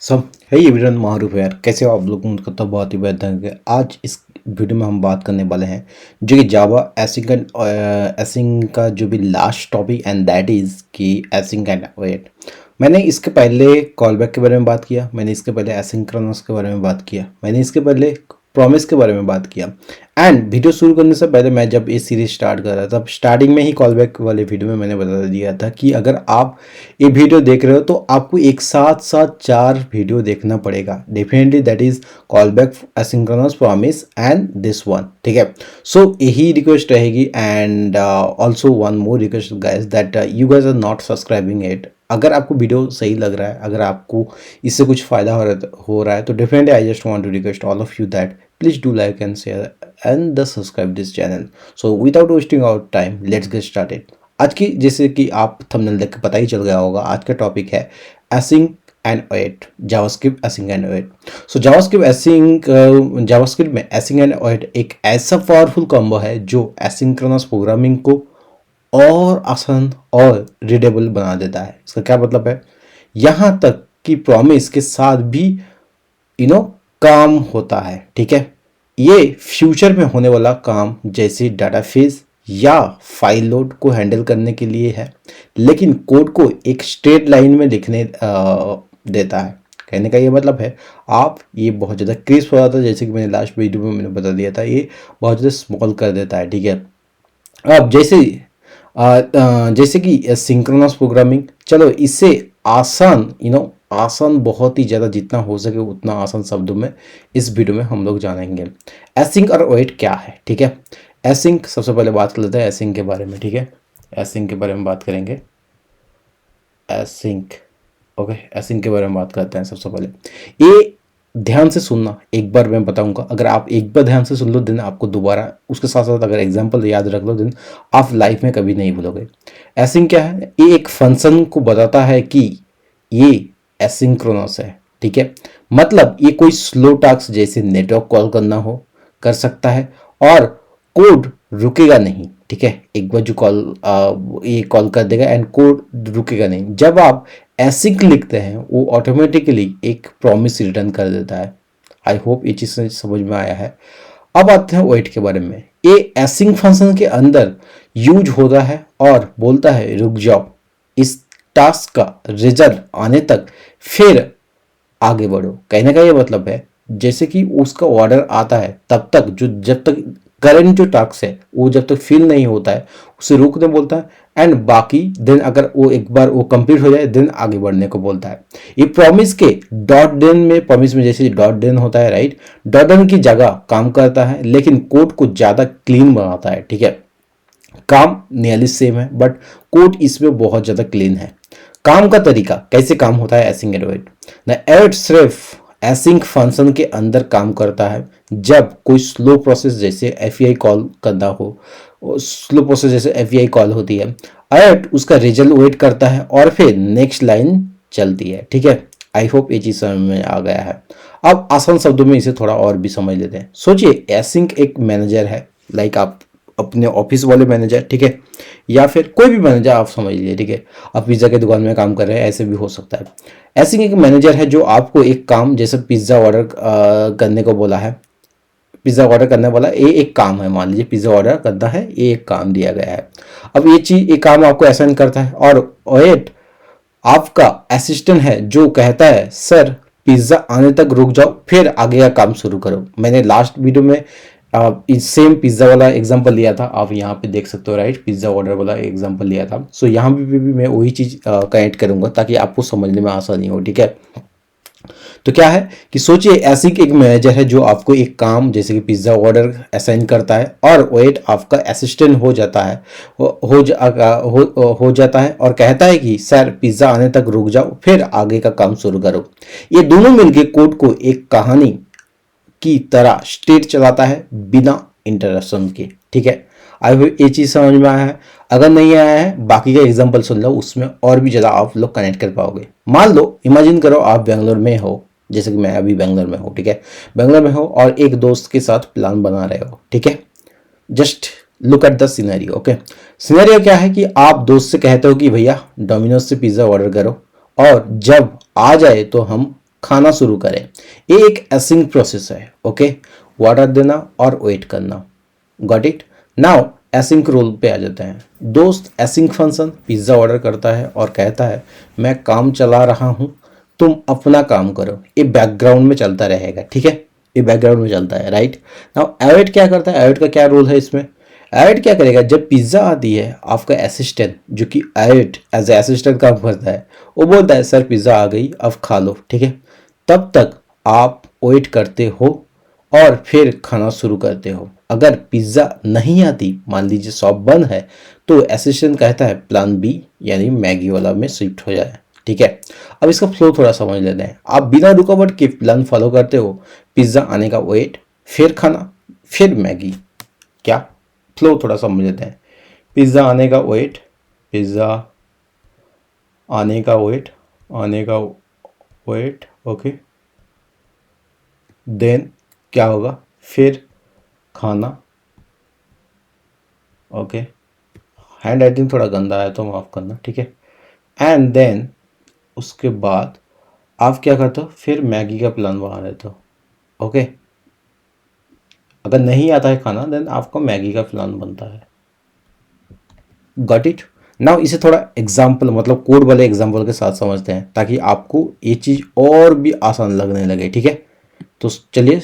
सो है एवरीवन, मारूफ है यार। कैसे हो आप लोग? उनका तो बहुत ही बेहतर है। आज इस वीडियो में हम बात करने वाले हैं जो कि जावा एसिंग एंड एसिंग का जो भी last topic and that is कि एसिंग एंड वेट। मैंने इसके पहले कॉल बैक के बारे में बात किया, मैंने इसके पहले एसिंक्रोनस के बारे में बात किया, मैंने इसके पहले प्रॉमिस के बारे में बात किया। एंड वीडियो शुरू करने से पहले मैं जब ये सीरीज स्टार्ट कर रहा था तब स्टार्टिंग में ही कॉल बैक वाले वीडियो में मैंने बता दिया था कि अगर आप ये वीडियो देख रहे हो तो आपको एक साथ साथ 4 वीडियो देखना पड़ेगा definitely. That is call back, asynchronous, promise and this one. ठीक है, सो यही रिक्वेस्ट रहेगी। And also one more request guys that you guys are not subscribing it. अगर आपको वीडियो सही लग रहा है, अगर आपको इससे कुछ फ़ायदा हो रहा है तो definitely I just want to request all of you that please do like and share and the subscribe this channel. So without wasting our time let's get started. आज की, जैसे कि आप थंबनेल देख के पता ही चल गया होगा, आज का टॉपिक है async and await, JavaScript async and await. So JavaScript में एसिंग एंड वेट एक ऐसा पावरफुल कॉम्बो है जो एसिंक्रोनस प्रोग्रामिंग को और आसान और रीडेबल बना देता है। इसका क्या मतलब है? यहाँ तक कि प्रॉमिस के साथ भी काम होता है। ठीक है, ये फ्यूचर में होने वाला काम जैसे डाटाफेस या फाइल लोड को हैंडल करने के लिए है, लेकिन कोड को एक स्ट्रेट लाइन में लिखने देता है। कहने का ये मतलब है आप ये बहुत ज़्यादा क्रिस्प हो जाता है, जैसे कि मैंने लास्ट वीडियो में मैंने बता दिया था, ये बहुत ज़्यादा स्मॉल कर देता है। ठीक है, अब जैसे कि सिंक्रोनस प्रोग्रामिंग, चलो इससे आसान आसान बहुत ही ज़्यादा, जितना हो सके उतना आसान शब्दों में इस वीडियो में हम लोग जानेंगे एसिंक और वेट क्या है। ठीक है, एसिंक सबसे पहले बात कर लेते हैं एसिंक के बारे में। ठीक है, एसिंक के बारे में बात करेंगे। एसिंक, ओके, एसिंक के बारे में बात करते हैं। सबसे पहले ये ध्यान से सुनना, एक बार मैं बताऊंगा, अगर आप एक बार ध्यान से सुन लो देन आपको दोबारा उसके साथ साथ अगर एग्जांपल याद रख लो देन आप लाइफ में कभी नहीं भूलोगे। एसिंक क्या है? ये एक फंक्शन को बताता है कि ये एसिंक्रोनस है। ठीक है, मतलब ये कोई स्लो टास्क जैसे नेटवर्क कॉल करना हो कर सकता है और कोड रुकेगा नहीं। ठीक है, एक बार जो ये कॉल कर देगा एंड कोड रुकेगा नहीं। जब आप एसिंक लिखते हैं वो ऑटोमेटिकली एक प्रॉमिस रिटर्न कर देता है। आई होप ये चीज़ समझ में आया है। अब आते हैं वेट के बारे में। ये एसिंक फंक्शन के अंदर यूज होता है और बोलता है रुक जाओ इस टास्क का रिजल्ट आने तक, फिर आगे बढ़ो। कहने का ये मतलब है जैसे कि उसका ऑर्डर आता है तब तक, जब तक करंट जो टास्क है वो जब तक फिल नहीं होता है उसे रोकने बोलता है, एंड बाकी देन अगर वो एक बार वो कंप्लीट हो जाए देन आगे बढ़ने को बोलता है। ये प्रॉमिस के डॉट देन में, प्रॉमिस में जैसे डॉट देन होता है राइट, डॉट देन की जगह काम करता है लेकिन कोड को ज़्यादा क्लीन बनाता है। ठीक है, काम नियरली सेम है बट कोड इसमें बहुत ज़्यादा क्लीन है। काम का तरीका कैसे काम होता है एसिंक एंड वेट ना, एड सिर्फ एसिंक फंक्शन के अंदर काम करता है जब कोई स्लो प्रोसेस जैसे एफईआई कॉल करना हो, स्लो प्रोसेस जैसे एफईआई कॉल होती है, एड उसका रिजल्ट वेट करता है और फिर नेक्स्ट लाइन चलती है। ठीक है, आई होप ये चीज़ समझ में आ गया है। अब आसान शब्दों में इसे थोड़ा और भी समझ लेते हैं। सोचिए एसिंक एक मैनेजर है, लाइक आप अपने ऑफिस वाले मैनेजर, ठीक है, या फिर कोई भी मैनेजर आप समझ लीजिए। ठीक है, आप पिज्ज़ा की दुकान में काम कर रहे हैं, ऐसे भी हो सकता है। ऐसे एक मैनेजर है जो आपको एक काम जैसे पिज्ज़ा ऑर्डर करने को बोला है, पिज़्ज़ा ऑर्डर करने वाला ये एक काम है, मान लीजिए पिज़्ज़ा ऑर्डर करना है, ये एक काम दिया गया है। अब ये काम आपको असाइन करता है और वेट आपका असिस्टेंट है जो कहता है सर पिज़्ज़ा आने तक रुक जाओ फिर आगे का काम शुरू करो। मैंने लास्ट वीडियो में इस सेम पिज़्ज़ा वाला एग्जांपल लिया था, आप यहाँ पे देख सकते हो राइट, पिज़्ज़ा ऑर्डर वाला एग्जांपल लिया था। सो यहाँ भी मैं वही चीज़ कनेक्ट करूँगा ताकि आपको समझने में आसानी हो। ठीक है, तो क्या है कि सोचिए ऐसी एक मैनेजर है जो आपको एक काम जैसे कि पिज़्ज़ा ऑर्डर असाइन करता है और वेट आपका असिस्टेंट हो जाता है, हो जाता है और कहता है कि सर पिज़्ज़ा आने तक रुक जाओ फिर आगे का काम शुरू करो। ये दोनों मिलके कोड को एक कहानी की तरह स्टेट चलाता है बिना इंटरप्शन के। ठीक है, आई होप ये चीज़ समझ में आया है। अगर नहीं आया है बाकी का एग्जांपल सुन लो, उसमें और भी ज़्यादा आप लोग कनेक्ट कर पाओगे। मान लो इमेजिन करो आप बेंगलोर में हो, जैसे कि मैं अभी बेंगलोर में हूँ। ठीक है, बेंगलोर में हो और एक दोस्त के साथ प्लान बना रहे हो। ठीक है, just look at the scenario. Okay, scenario क्या है कि आप दोस्त से कहते हो कि भैया डोमिनोज से पिज़्ज़ा ऑर्डर करो और जब आ जाए तो हम खाना शुरू करें। ये एक एसिंग प्रोसेस है। ओके, वाटर देना और वेट करना। Got it. Now async role पे आ जाते हैं। दोस्त एसिंक फंक्शन पिज्ज़ा ऑर्डर करता है और कहता है मैं काम चला रहा हूँ, तुम अपना काम करो। ये बैकग्राउंड में चलता रहेगा, ठीक है, ये बैकग्राउंड में चलता है, राइट। नाउ एवेट क्या करता है, एवेट का क्या रोल है इसमें। एवेट क्या करेगा, जब पिज्ज़ा आती है आपका असिस्टेंट जो कि एवेट एज ए असिस्टेंट काम करता है, वो बोलता है सर पिज़्ज़ा आ गई अब खा लो, ठीक है। तब तक आप वेट करते हो और फिर खाना शुरू करते हो। अगर पिज्ज़ा नहीं आती, मान लीजिए शॉप बंद है, तो असिस्टेंट कहता है प्लान बी यानी मैगी वाला में शिफ्ट हो जाए, ठीक है। अब इसका फ्लो थोड़ा समझ लेते हैं। आप बिना रुकावट के प्लान फॉलो करते हो, पिज्ज़ा आने का वेट, फिर खाना, फिर मैगी। क्या फ्लो थोड़ा समझ लेते हैं। पिज़्ज़ा आने का वेट, पिज़्ज़ा आने का वेट, आने का वेट, ओके। देन क्या होगा, फिर खाना, ओके। हैंड राइटिंग थोड़ा गंदा है तो माफ़ करना, ठीक है। एंड देन उसके बाद आप क्या करते हो, फिर मैगी का प्लान बना लेते हो, ओके। अगर नहीं आता है खाना देन आपका मैगी का प्लान बनता है। Got it. नाउ इसे थोड़ा एग्जाम्पल मतलब कोड वाले एग्जाम्पल के साथ समझते हैं ताकि आपको ये चीज़ और भी आसान लगने लगे, ठीक है। तो चलिए,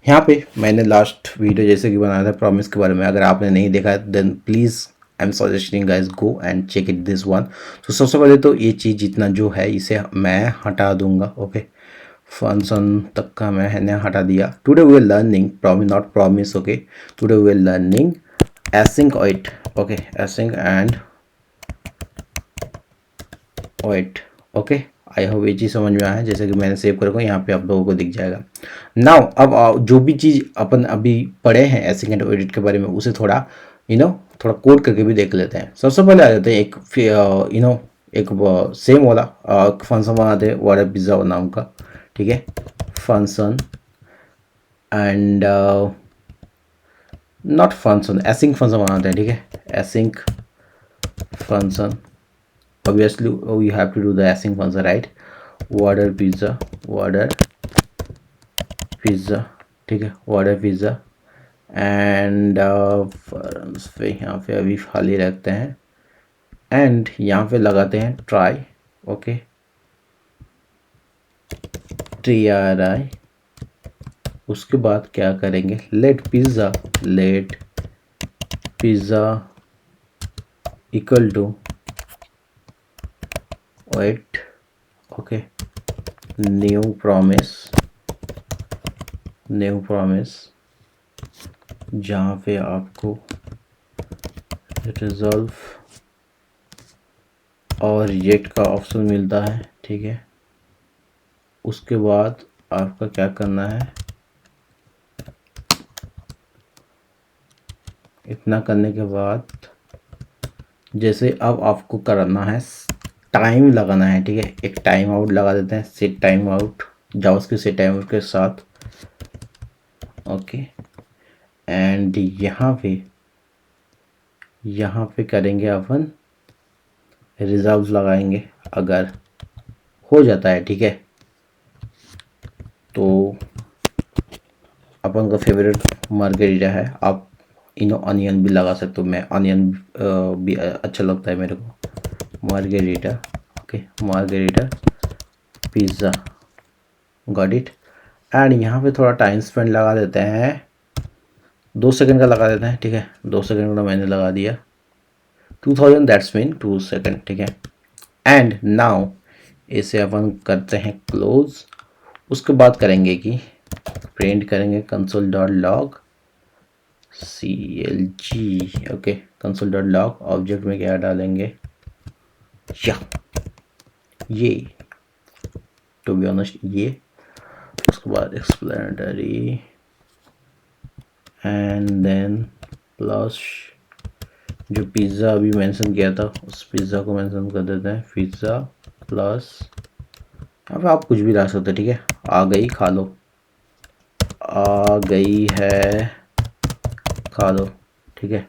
यहाँ पे मैंने लास्ट वीडियो जैसे कि बनाया था प्रॉमिस के बारे में, अगर आपने नहीं देखा है then please I am suggesting guys go and check it this one. तो सबसे पहले तो ये चीज़ जितना जो है इसे मैं हटा दूंगा, ओके। फंक्शन तक का मैंने हटा दिया। Today we are learning promise, not promise, okay. Today we are learning async wait, okay, async and wait, okay. I hope ये चीज़ समझ में आया। जैसे कि मैंने सेव कर रखा, यहाँ पे आप लोगों को दिख जाएगा। नाउ अब जो भी चीज़ अपन अभी पढ़े हैं एसिंक एंड एडिट के बारे में, उसे थोड़ा थोड़ा कोड करके भी देख लेते हैं। सबसे पहले आ जाते हैं एक एक सेम वाला फंक्शन बनाते हैं वाटर पिज़्ज़ा नाम का, ठीक है। Function and not function, async function बनाते हैं, ठीक है। Async function, obviously you have to do the async function, right। order pizza, ठीक है, order pizza एंड यहाँ पे अभी खाली रखते हैं एंड यहाँ पे लगाते हैं ट्राई, ओके, TRI। उसके बाद क्या करेंगे, let pizza equal to wait, okay. New promise जहाँ पे आपको रिजॉल्व और रिजेक्ट का ऑप्शन मिलता है, ठीक है। उसके बाद आपका क्या करना है, इतना करने के बाद जैसे अब आपको करना है टाइम लगाना है, ठीक है। एक टाइम आउट लगा देते हैं, set time out, JavaScript set time out के साथ, ओके। एंड यहाँ पे करेंगे अपन रिजल्ट लगाएंगे, अगर हो जाता है, ठीक है। तो अपन का फेवरेट मार्गेरिटा है, आप अनियन भी लगा सकते हो। मैं अनियन भी अच्छा लगता है मेरे को। Margherita, okay, margherita pizza, got it. And यहाँ पे थोड़ा टाइम स्पेंड लगा देते हैं, 2 सेकंड का लगा देते हैं, ठीक है। 2 सेकंड का मैंने लगा दिया, 2000 दैट्स मीन 2 सेकंड, ठीक है। एंड नाउ इसे अपन करते हैं क्लोज। उसके बाद करेंगे कि प्रिंट करेंगे console.log CLG, okay. console.log object में क्या डालेंगे, या ये टू बी ऑनेस्ट ये। उसके बाद एक्सप्लेनेटरी एंड देन प्लस जो पिज़्ज़ा अभी मेंशन किया था उस पिज़्ज़ा को मेंशन कर देते हैं, पिज़्ज़ा प्लस, अब आप कुछ भी डाल सकते हैं, ठीक है। आ गई खा लो, आ गई है खा लो, ठीक है।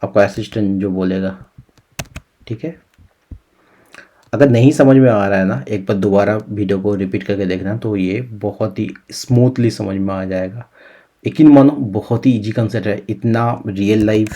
आपका असिस्टेंट जो बोलेगा, ठीक है। अगर नहीं समझ में आ रहा है ना, एक बार दोबारा वीडियो को रिपीट करके देखना, तो ये बहुत ही स्मूथली समझ में आ जाएगा। यकीन मानो बहुत ही इजी कंसेप्ट है। इतना रियल लाइफ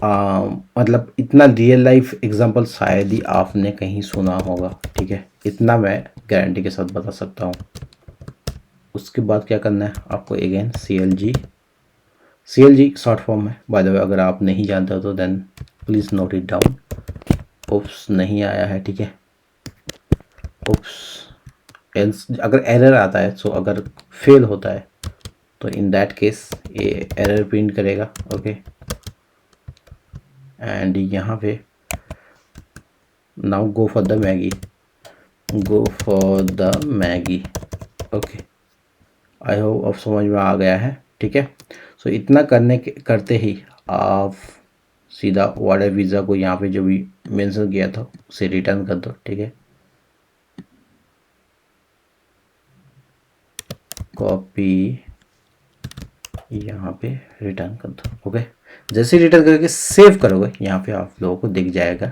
मतलब इतना रियल लाइफ एग्जांपल शायद ही आपने कहीं सुना होगा, ठीक है, इतना मैं गारंटी के साथ बता सकता हूँ। उसके बाद क्या करना है आपको, again C L G short form है बाय द वे, अगर आप नहीं जानते हो तो then please note it down. Oops नहीं आया है, ठीक है, ओप्स एल्स अगर एरर आता है, सो अगर फेल होता है तो इन दैट केस ये एरर प्रिंट करेगा। ओके, एंड यहाँ पे now go for the Maggi, go for the Maggi. Okay, I hope अब समझ में आ गया है, ठीक है। सो इतना करते ही आप सीधा वाटर वीज़ा को यहाँ पे जो भी मेंशन किया था उसे रिटर्न कर दो, ठीक है। कॉपी यहाँ पे रिटर्न कर दो। ओके, जैसे रिटर्न करके सेव करोगे यहाँ पे आप लोगों को दिख जाएगा।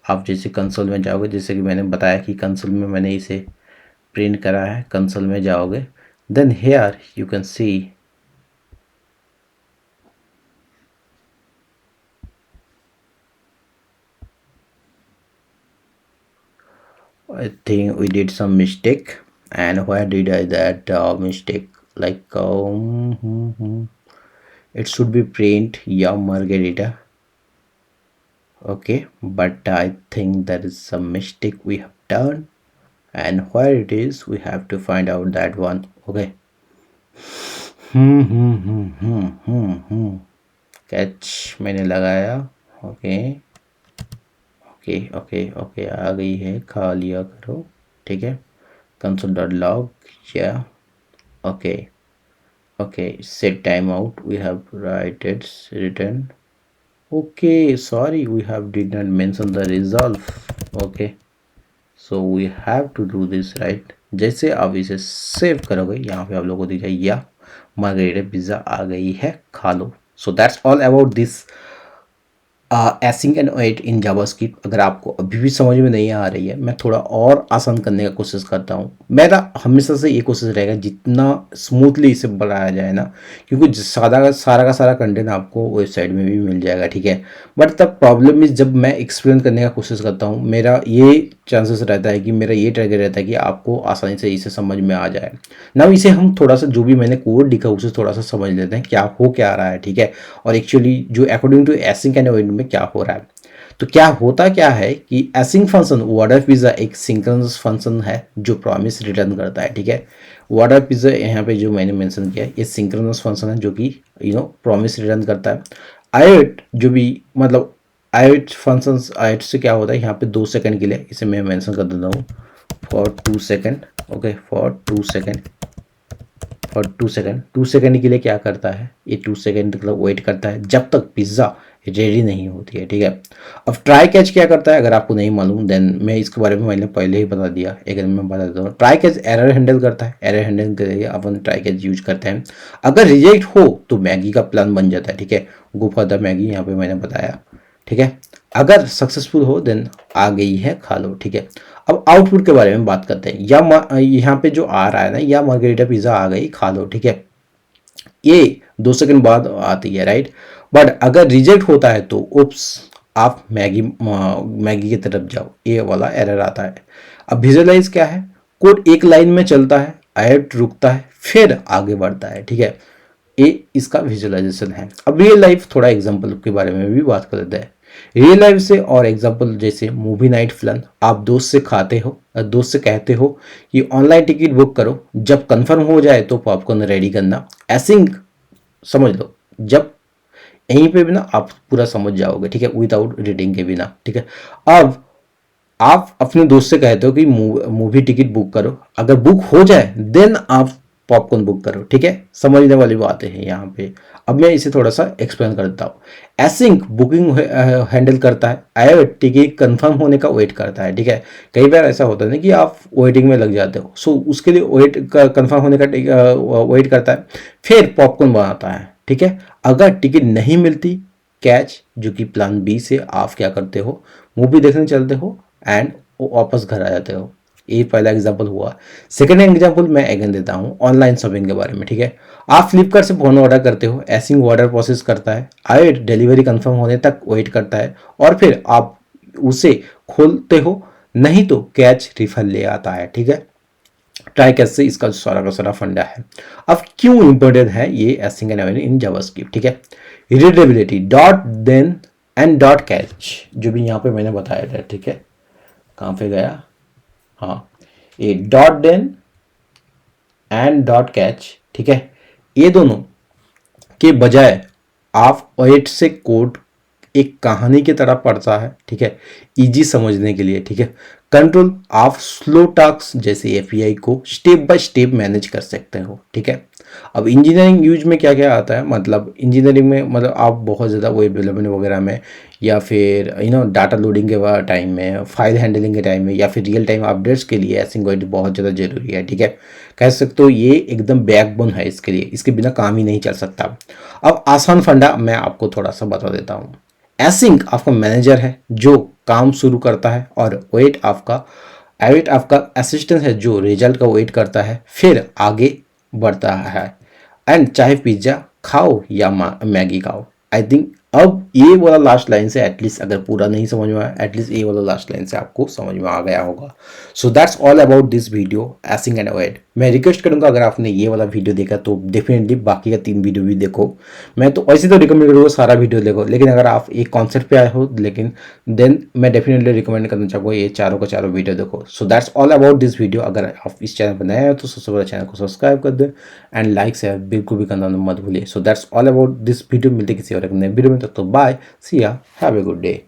आप जैसे कंसोल में जाओगे, जैसे कि मैंने बताया कि कंसोल में मैंने इसे प्रिंट करा है, कंसोल में जाओगे, then here you can see I think we did some mistake. And where did I that mistake? Like it should be print yeah margarita. Okay, but I think there is some mistake we have done, and where it is we have to find out that one. Okay. Catch मैंने लगाया। Okay okay okay okay, आ गई है, खा लिया करो, ठीक है। console.log, yeah, okay okay, set timeout, we have write it's written, okay, sorry, we have did not mention the resolve। okay, so we have to do this right। जैसे आप इसे सेव करोगे यहाँ पे आप लोगों को दिख जाए या मार्गरेटा पिज़्ज़ा आ गई है, खा लो। So that's all about this async and await in JavaScript. अगर आपको अभी भी समझ में नहीं आ रही है, मैं थोड़ा और आसान करने का कोशिश करता हूँ। मेरा हमेशा से ये कोशिश रहेगा जितना स्मूथली इसे बढ़ाया जाए ना, क्योंकि सारा का सारा कंटेंट आपको वेबसाइट में भी मिल जाएगा, ठीक है। बट द प्रॉब्लम इज जब मैं एक्सप्लेन करने का कोशिश करता हूँ, मेरा ये चांसेस रहता है कि मेरा ये टारगेट रहता है कि आपको आसानी से इसे समझ में आ जाए ना। इसे हम थोड़ा सा जो भी मैंने कोड लिखा उसे थोड़ा सा समझ लेते हैं क्या हो क्या रहा है, ठीक है, और एक्चुअली जो according to async and wait में क्या हो रहा है। तो क्या होता क्या है कि एसिंक फंक्शन वाटर पिज़्ज़ा एक सिंक्रोनस फंक्शन है जो प्रॉमिस रिटर्न करता है, ठीक है। वाटर पिज़्ज़ा यहाँ पे जो मैंने मेंशन किया है ये सिंक्रोनस फंक्शन है जो कि प्रॉमिस रिटर्न करता है। आयोट जो भी मतलब आयोट फंक्शंस, आयोट से क्या होता है यहाँ पे 2 सेकंड के लिए, इसे मैं मेंशन कर देता हूँ for 2 second. Okay, for 2 second, और 2 सेकंड के लिए क्या करता है ये 2 सेकंड मतलब वेट करता है जब तक पिज़्ज़ा रेडी नहीं होती है, ठीक है। अब ट्राई कैच क्या करता है अगर आपको नहीं मालूम, देन मैं इसके बारे में मैंने पहले ही बता दिया, अगर मैं बता देता हूँ। ट्राई कैच एरर हैंडल करता है, एरर हैंडल के लिए अपन ट्राई कैच यूज करते हैं। अगर रिजेक्ट हो तो मैगी का प्लान बन जाता है, ठीक है, गो फॉर द मैगी, यहाँ पे मैंने बताया, ठीक है। अगर सक्सेसफुल हो देन आ गई है, खा लो, ठीक है। अब आउटपुट के बारे में बात करते हैं, या यहाँ पे जो आ रहा है ना, या मार्गरेटा पिज़्ज़ा आ गई, खा लो, ठीक है, ये 2 सेकंड बाद आती है, राइट। बट अगर रिजेक्ट होता है तो उप्स, आप मैगी की तरफ जाओ, ये वाला एरर आता है। अब विजुअलाइज क्या है, कोड एक लाइन में चलता है, एड रुकता है, फिर आगे बढ़ता है, ठीक है, ये इसका विजुअलाइजेशन है। अब रियल लाइफ थोड़ा एग्जांपल के बारे में भी बात कर लेते हैं। रियल लाइफ से और एग्जांपल जैसे मूवी नाइट प्लान, आप दोस्त से खाते हो, दोस्त से कहते हो कि ऑनलाइन टिकट बुक करो, जब कंफर्म हो जाए तो पॉपकॉर्न रेडी करना। एसिंक समझ लो, जब यहीं पे भी ना आप पूरा समझ जाओगे, ठीक है, विदाउट रीडिंग के बिना, ठीक है। अब आप अपने दोस्त से कहते हो कि मूवी टिकट बुक करो, अगर बुक हो जाए देन आप पॉपकॉर्न बुक करो, ठीक है, समझने वाली बातें हैं यहाँ पे। अब मैं इसे थोड़ा सा एक्सप्लेन करता हूँ। एसिंक बुकिंग हैंडल करता है, आयो टिकट कंफर्म होने का वेट करता है, ठीक है। कई बार ऐसा होता है ना कि आप वेटिंग में लग जाते हो, सो उसके लिए वेट कंफर्म होने का वेट करता है, फिर पॉपकॉर्न बनाता है, ठीक है। अगर टिकट नहीं मिलती, कैच जो कि प्लान बी से आप क्या करते हो, मूवी देखने चलते हो, एंड वो वापस घर आ जाते हो। ये पहला एग्जाम्पल हुआ। सेकेंड एग्जाम्पल मैं अगेन देता हूँ ऑनलाइन शॉपिंग के बारे में, ठीक है। आप फ्लिपकार्ट से फ़ोन ऑर्डर करते हो, ऐसिंग ऑर्डर प्रोसेस करता है, आए डिलीवरी कंफर्म होने तक वेट करता है, और फिर आप उसे खोलते हो, नहीं तो कैच रिफंड ले आता है, ठीक है। ट्राई कैसे, इसका सारा का सारा फंडा है। अब क्यों इंपॉर्टेंट है ये एसिंग एंड इन जावास्क्रिप्ट, ठीक है। Readability, dot then and dot catch, जो भी यहाँ पे मैंने बताया था, ठीक है। कहाँ पे गया, हाँ, ये dot then and dot catch, ठीक है। ये दोनों के बजाय आप वेट से कोड एक कहानी की तरह पढ़ता है, ठीक है, इजी समझने के लिए, ठीक है। कंट्रोल, आप स्लो टास्क जैसे एपीआई को स्टेप बाय स्टेप मैनेज कर सकते हो, ठीक है। अब इंजीनियरिंग यूज में क्या क्या आता है, मतलब इंजीनियरिंग में मतलब आप बहुत ज़्यादा वेब डेवलपमेंट वगैरह में, या फिर डाटा लोडिंग के टाइम में, फाइल हैंडलिंग के टाइम में, या फिर रियल टाइम अपडेट्स के लिए एसिंक्रोनस बहुत ज़्यादा जरूरी है, ठीक है। कह सकते हो ये एकदम बैकबोन है इसके लिए, इसके बिना काम ही नहीं चल सकता। अब आसान फंडा मैं आपको थोड़ा सा बता देता हूँ। एसिंक आपका मैनेजर है जो काम शुरू करता है, और वेट आपका असिस्टेंट है जो रिजल्ट का वेट करता है, फिर आगे बढ़ता है। एंड चाहे पिज्ज़ा खाओ या मैगी खाओ। आई थिंक अब ये वाला लास्ट लाइन से एटलीस्ट, अगर पूरा नहीं समझ में आया, एटलीस्ट ये वाला लास्ट लाइन से आपको समझ में आ गया होगा। So that's all about this video async and await. मैं रिक्वेस्ट करूंगा अगर आपने ये वाला वीडियो देखा तो डेफिनेटली बाकी का 3 वीडियो भी देखो। मैं तो ऐसे तो रिकमेंड करूँगा सारा वीडियो देखो, लेकिन अगर आप एक कॉन्सेप्ट पे आए हो, लेकिन देन मैं डेफिनेटली रिकमेंड करना चाहूँगा ये चारों का चारों वीडियो देखो। सो that's all about this video. अगर आप इस चैनल पर नए हो तो सबसे पहले चैनल को सब्सक्राइब कर दें, एंड लाइक शेयर बिल्कुल भी करना मत भूलिए। सो that's all about this video. मिलते किसी और एक नए वीडियो में, तब तो बाय, सी या, हैव ए गुड डे।